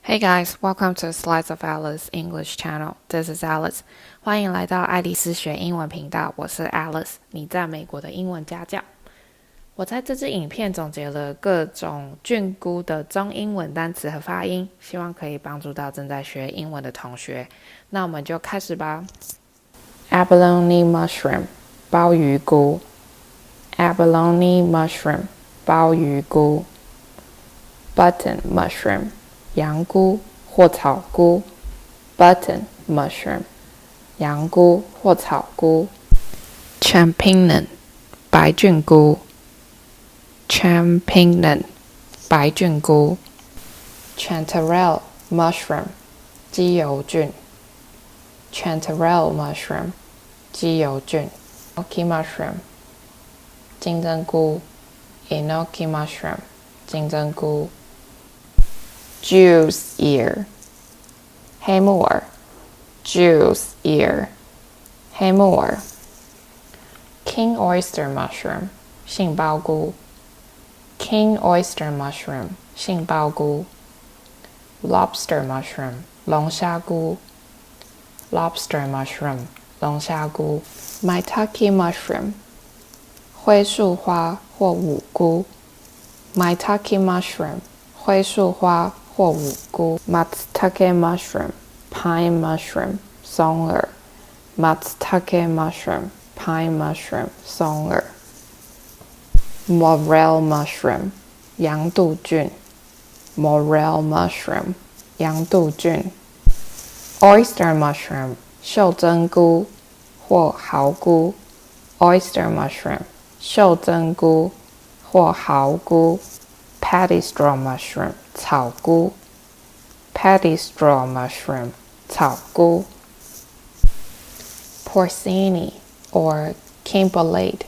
Hey guys, welcome to sliceofalice.english channel. This is Alice. 欢迎来到爱丽丝学英文频道，我是 Alice， 你在美国的英文家教。我在这支影片总结了各种菌菇的中英文单词和发音，希望可以帮助到正在学英文的同学。那我们就开始吧。Abalone mushroom 鲍鱼菇 Abalone mushroom 鲍鱼菇 Button mushroom 羊菇或草菇 Button mushroom 羊菇或草菇 Champignon 白菌菇 Champignon 白菌菇 Chanterelle mushroom 鸡油菌 Chanterelle mushroom 鸡油菌 Enoki mushroom 金针菇 Enoki mushroom 金针菇 Jew's ear 黑木耳 Jew's ear 黑木耳 King oyster mushroom 杏鲍菇 King oyster mushroom 杏鲍菇 Lobster mushroom 龙虾菇 Lobster mushroom 龙虾菇 Maitake mushroom 灰树花或五菇 Maitake mushroom 灰树花或五菇 Matsutake mushroom Pine mushroom 松耳 Matsutake mushroom Pine mushroom 松耳 Morel mushroom 羊肚菌 Morel mushroom 羊肚菌 Oyster mushroom 袖珍菇或蚝菇 Oyster mushroom 袖珍菇或蚝菇 Paddy straw mushroom 草菇 Paddy straw mushroom 草菇 Porcini or Kimbolate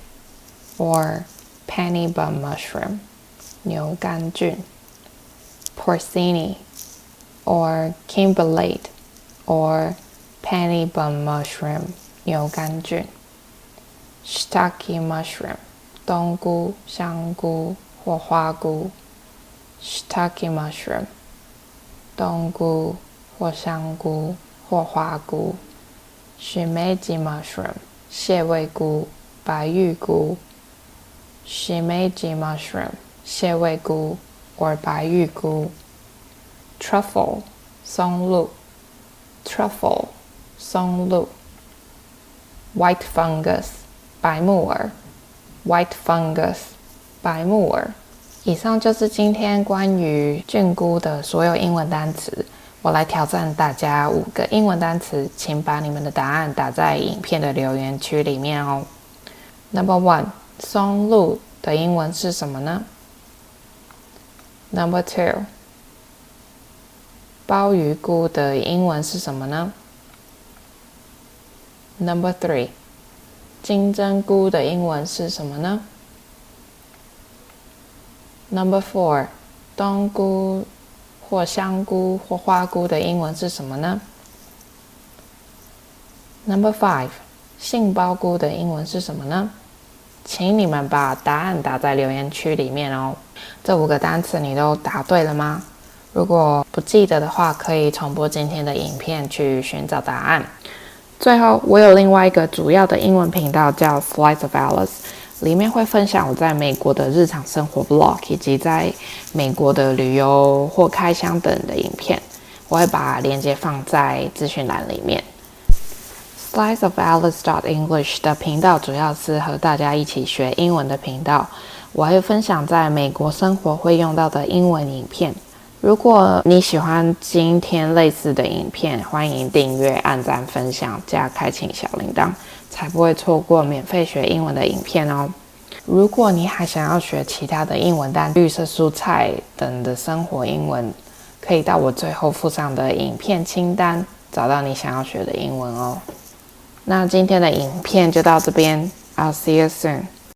or penny bun mushroom 牛肝菌 Porcini or Kimbolate or penny bun mushroom 牛肝菌 Shiitake mushroom 冬菇、香菇或花菇 Shiitake mushroom 冬菇或香菇或花菇 Shimeji mushroom 蟹味菇、白玉菇 Shimeji mushroom 蟹味菇 or 白玉菇 Truffle 松露 Truffle 松露 White fungus 白木耳 White fungus 白木耳。以上就是今天关于菌菇的所有英文单词。我来挑战大家5个英文单词，请把你们的答案打在影片的留言区里面哦。Number 1， 松露的英文是什么呢？ Number 2， 鲍鱼菇的英文是什么呢？ Number 3， 金针菇的英文是什么呢？ Number 4， 冬菇或香菇或花菇的英文是什么呢？ Number 5， 杏鲍菇的英文是什么呢？请你们把答案打在留言区里面哦。这5个单词你都答对了吗？如果不记得的话，可以重播今天的影片去寻找答案。最后，我有另外一个主要的英文频道叫 sliceofalice， 里面会分享我在美国的日常生活 vlog 以及在美国的旅游或开箱等的影片，我会把链接放在资讯栏里面。sliceofalice.english 的频道主要是和大家一起学英文的频道，我会分享在美国生活会用到的英文影片。如果你喜欢今天类似的影片，欢迎订阅、按赞、分享，加开启小铃铛，才不会错过免费学英文的影片哦。如果你还想要学其他的英文单词、绿色蔬菜等的生活英文，可以到我最后附上的影片清单，找到你想要学的英文哦。那今天的影片就到这边 ，I'll see you soon.